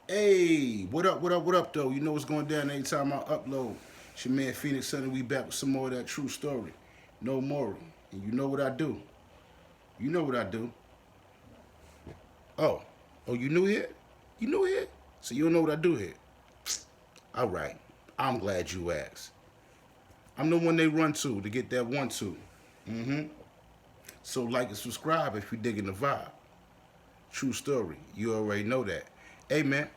Hey, what up, what up, what up, though? You know what's going down anytime I upload. It's your man Phoenix Son, and we back with some more of that true story. No more. And you know what I do. You know what I do. Oh, oh, you new here? You new here? So you don't know what I do here. All right. I'm glad you asked. I'm the one they run to get that 1-2. Mm-hmm. So like and subscribe if you digging the vibe. True story. You already know that. Hey, man.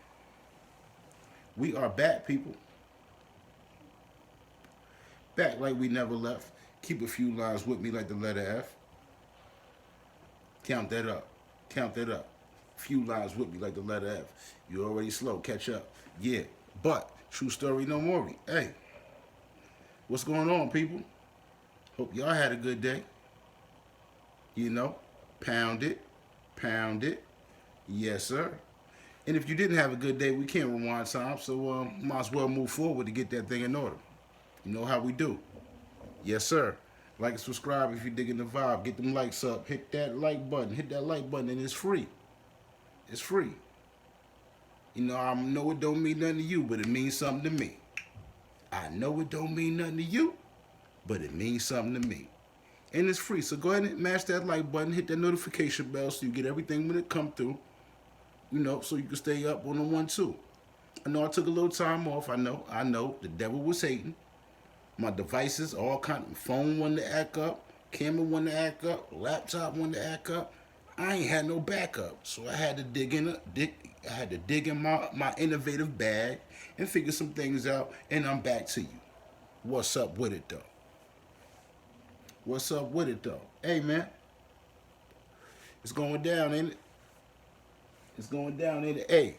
We are back, people. Back like we never left. Keep a few lines with me like the letter F. Count that up. Count that up. Few lines with me like the letter F. You already slow. Catch up. Yeah. But, true story, no more. Hey, what's going on, people? Hope y'all had a good day. You know, pound it. Pound it. Yes, sir. And if you didn't have a good day, we can't rewind time, so might as well move forward to get that thing in order. You know how we do. Yes, sir. Like and subscribe if you're digging the vibe. Get them likes up. Hit that like button. Hit that like button, and it's free. It's free. You know, I know it don't mean nothing to you, but it means something to me. I know it don't mean nothing to you, but it means something to me. And it's free, so go ahead and mash that like button. Hit that notification bell so you get everything when it come through. You know, so you can stay up on the 1-2. I know I took a little time off. I know. The devil was hating. My devices, all kind of phone wanted to act up, camera wanted to act up, laptop wanted to act up. I ain't had no backup, so I had to dig in my innovative bag and figure some things out. And I'm back to you. What's up with it though? What's up with it though? Hey man, it's going down, ain't it? It's going down, ain't it? Hey,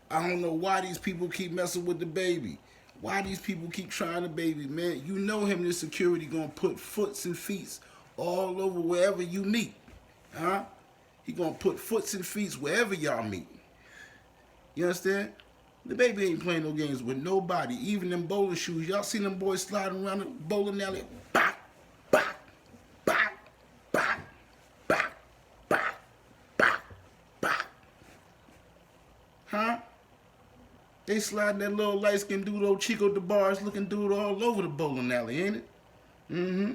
I don't know why these people keep messing with DaBaby. Why these people keep trying DaBaby, man? You know him and his security gonna put foots and feet all over wherever you meet. Huh? He gonna put foots and feet wherever y'all meet. You understand? DaBaby ain't playing no games with nobody, even them bowling shoes. Y'all seen them boys sliding around the bowling alley? Bop, bop, bop, bop, bop, bop, bop, bop. Huh? They sliding that little light-skinned dude, old Chico DeBarge looking dude all over the bowling alley, ain't it? Mm-hmm.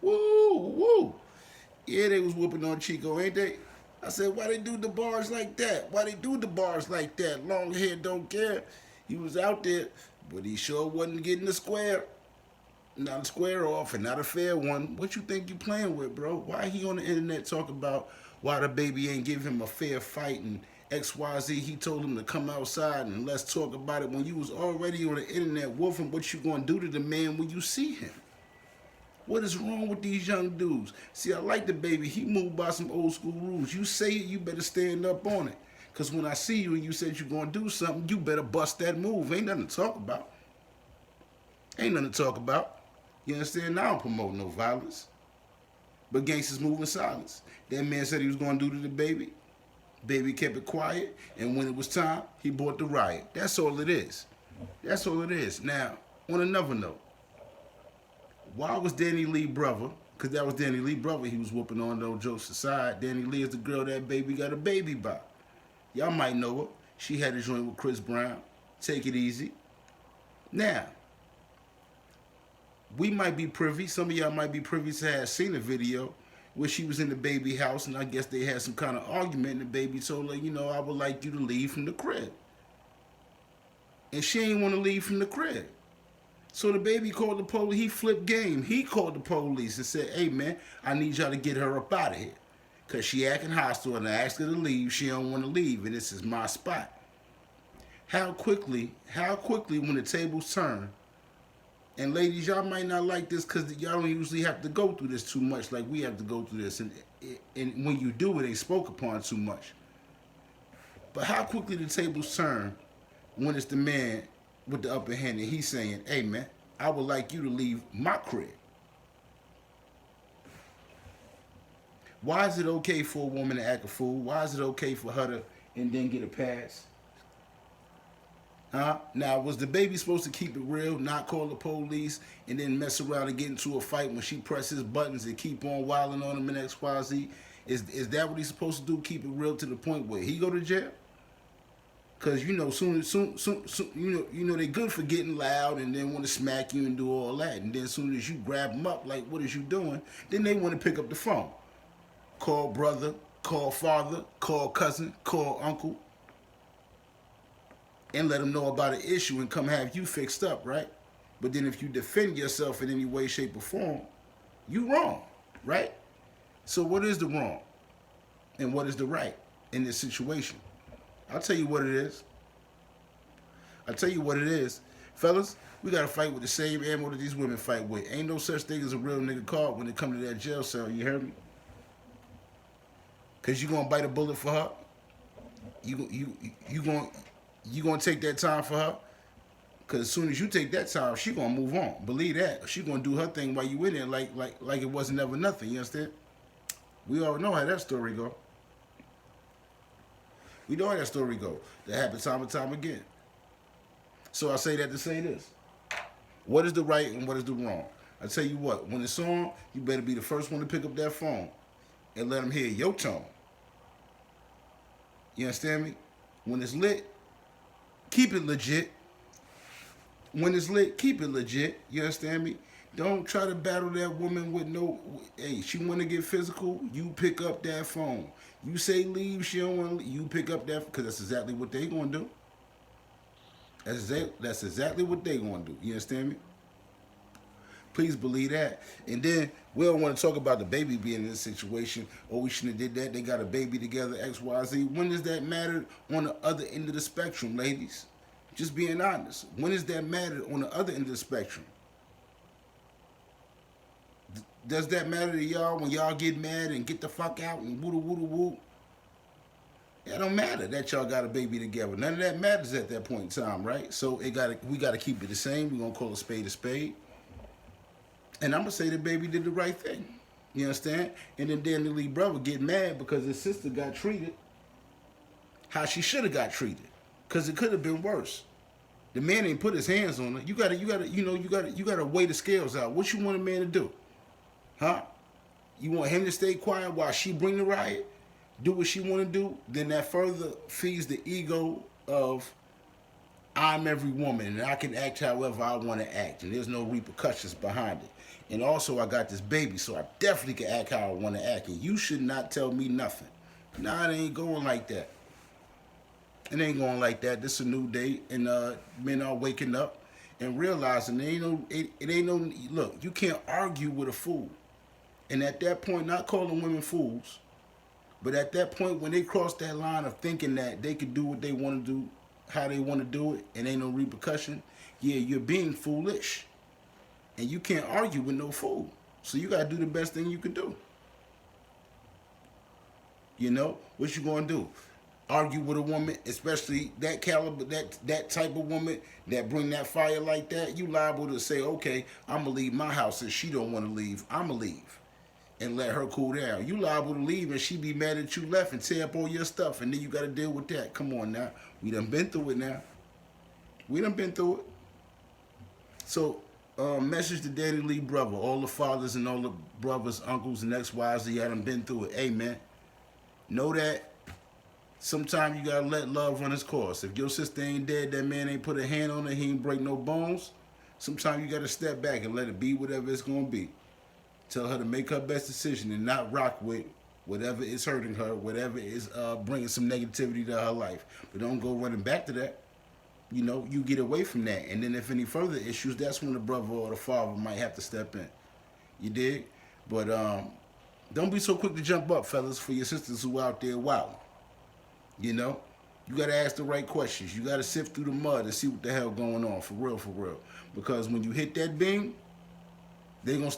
Woo, woo. Yeah, they was whooping on Chico, ain't they? I said, why they do the bars like that? Why they do the bars like that? Long hair don't care. He was out there, but he sure wasn't getting the square. Not a square off and not a fair one. What you think you playing with, bro? Why he on the internet talking about why DaBaby ain't give him a fair fight and XYZ? He told him to come outside and let's talk about it when you was already on the internet wolfing what you gonna do to the man when you see him. What is wrong with these young dudes? See, I like DaBaby. He moved by some old school rules. You say it, you better stand up on it. Because when I see you and you said you're going to do something, you better bust that move. Ain't nothing to talk about. Ain't nothing to talk about. You understand? I don't promote no violence. But gangsters move in silence. That man said he was going to do to DaBaby. Baby kept it quiet. And when it was time, he brought the riot. That's all it is. That's all it is. Now, on another note, why was Danny Leigh brother? Because that was Danny Leigh brother he was whooping on, no jokes aside. Danny Leigh is the girl that Baby got a baby by. Y'all might know her. She had a joint with Chris Brown. Take it easy. Now, we might be privy, some of y'all might be privy to have seen a video where she was in the Baby house and I guess they had some kind of argument and DaBaby told her, you know, I would like you to leave from the crib. And she ain't want to leave from the crib. So DaBaby called the police. He flipped game. He called the police and said, hey, man, I need y'all to get her up out of here. Because she acting hostile and I asked her to leave. She don't want to leave, and this is my spot. How quickly when the tables turn, and ladies, y'all might not like this because y'all don't usually have to go through this too much like we have to go through this. And when you do, it ain't spoke upon too much. But how quickly the tables turn when it's the man with the upper hand and he's saying, hey man, I would like you to leave my crib. Why is it okay for a woman to act a fool? Why is it okay for her to and then get a pass? Huh? Now, was DaBaby supposed to keep it real, not call the police, and then mess around and get into a fight when she presses buttons and keep on wilding on him and XYZ? Is that what he's supposed to do? Keep it real to the point where he go to jail? Cause soon, they good for getting loud and then want to smack you and do all that. And then as soon as you grab them up, like, what is you doing? Then they want to pick up the phone, call brother, call father, call cousin, call uncle, and let them know about an issue and come have you fixed up, right? But then if you defend yourself in any way, shape, or form, you wrong, right? So what is the wrong, and what is the right in this situation? I'll tell you what it is. Fellas, we gotta fight with the same ammo that these women fight with. Ain't no such thing as a real nigga card when it comes to that jail cell, you heard me? Cause you gonna bite a bullet for her? You gonna take that time for her? Cause as soon as you take that time, she gonna move on. Believe that. She gonna do her thing while you in there like it wasn't ever nothing, you understand? We all know how that story go. We know how that story go. That happens time and time again. So I say that to say this. What is the right and what is the wrong? I tell you what, when it's on, you better be the first one to pick up that phone and let them hear your tone. You understand me? When it's lit, keep it legit. When it's lit, keep it legit. You understand me? Don't try to battle that woman with no... Hey, she want to get physical, you pick up that phone. You say leave, she don't want to leave, you pick up that... Because that's exactly what they going to do. That's exactly what they going to do. You understand me? Please believe that. And then we don't want to talk about DaBaby being in this situation. Oh, we shouldn't have did that. They got a baby together, X, Y, Z. When does that matter on the other end of the spectrum, ladies? Just being honest. When does that matter on the other end of the spectrum? Does that matter to y'all when y'all get mad and get the fuck out and woo-woo-woo? It don't matter that y'all got a baby together. None of that matters at that point in time, right? So we gotta keep it the same. We're gonna call a spade a spade. And I'm gonna say DaBaby did the right thing. You understand? And then Danny Leigh brother get mad because his sister got treated how she should have got treated. Cause it could have been worse. The man ain't put his hands on her. You gotta weigh the scales out. What you want a man to do? Huh? You want him to stay quiet while she bring the riot? Do what she want to do? Then that further feeds the ego of I'm every woman and I can act however I want to act and there's no repercussions behind it. And also I got this baby, so I definitely can act how I want to act. And you should not tell me nothing. Nah, it ain't going like that. It ain't going like that. This is a new day, and men are waking up and realizing it ain't no. Look, you can't argue with a fool. And at that point, not calling women fools, but at that point when they cross that line of thinking that they could do what they want to do, how they want to do it, and ain't no repercussion, yeah, you're being foolish. And you can't argue with no fool. So you got to do the best thing you can do. You know, what you going to do? Argue with a woman, especially that caliber, that type of woman that bring that fire like that, you liable to say, okay, I'm going to leave my house if she don't want to leave. I'm going to leave and let her cool down. You liable to leave and she be mad that you left and tear up all your stuff, and then you got to deal with that. Come on now. We done been through it now. We done been through it. So, message to Danny Leigh brother, all the fathers and all the brothers, uncles, and ex-wives that y'all done been through it. Hey, man, know that sometimes you gotta let love run its course. If your sister ain't dead, that man ain't put a hand on her, he ain't break no bones. Sometimes you gotta step back and let it be whatever it's gonna be. Tell her to make her best decision and not rock with whatever is hurting her, whatever is bringing some negativity to her life. But don't go running back to that. You know, you get away from that. And then if any further issues, that's when the brother or the father might have to step in. You dig? But don't be so quick to jump up, fellas, for your sisters who out there wilding. You know? You got to ask the right questions. You got to sift through the mud and see what the hell going on, for real, for real. Because when you hit that bing, they gonna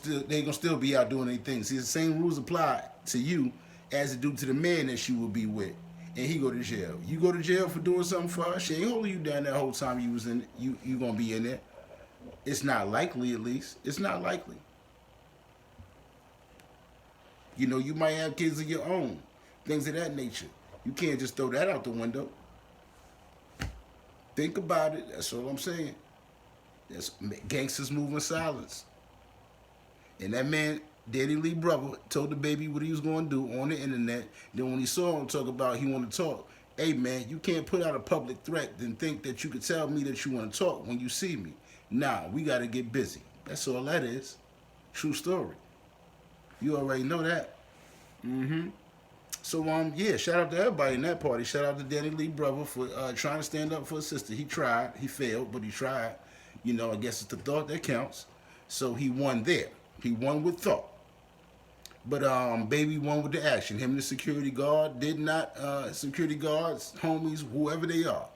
still be out doing their things. See, the same rules apply to you as it do to the man that she will be with. And he go to jail. You go to jail for doing something for her, she ain't holding you down that whole time you was in you gonna be in there. It's not likely, at least. It's not likely. You know, you might have kids of your own, things of that nature. You can't just throw that out the window. Think about it. That's all I'm saying. That's gangsters moving silence. And that man, Danny Leigh brother, told DaBaby what he was going to do on the internet. Then when he saw him talk about he wanted to talk, hey man, you can't put out a public threat and think that you could tell me that you want to talk when you see me. Nah, we got to get busy. That's all that is. True story. You already know that. So yeah, shout out to everybody in that party. Shout out to Danny Leigh brother for trying to stand up for his sister. He tried, he failed, but he tried. You know, I guess it's the thought that counts. So he won there. He won with thought. But baby won with the action. Him and the security guard did not security guards, homies, whoever they are.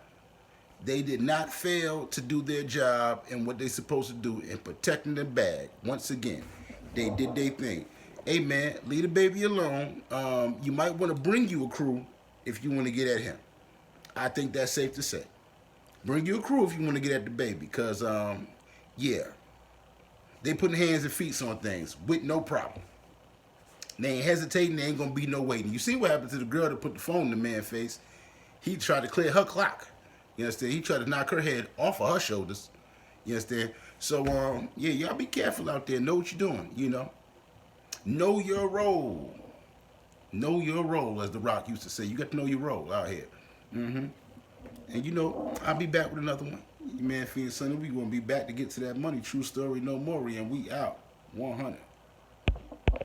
They did not fail to do their job and what they supposed to do in protecting the bag. Once again, they did their thing. Hey man, leave the baby alone. You might want to bring you a crew if you want to get at him. I think that's safe to say. Bring you a crew if you want to get at the baby, because yeah, they putting hands and feet on things with no problem. They ain't hesitating. They ain't gonna be no waiting. You see what happened to the girl that put the phone in the man's face? He tried to clear her clock. You understand? He tried to knock her head off of her shoulders. You understand? So yeah, y'all be careful out there. Know what you're doing. You know. Know your role. Know your role, as The Rock used to say. You got to know your role out here. And you know, I'll be back with another one. Your man Fiend Sonny, we gonna be back to get to that money. True story, no more, and we out. 100.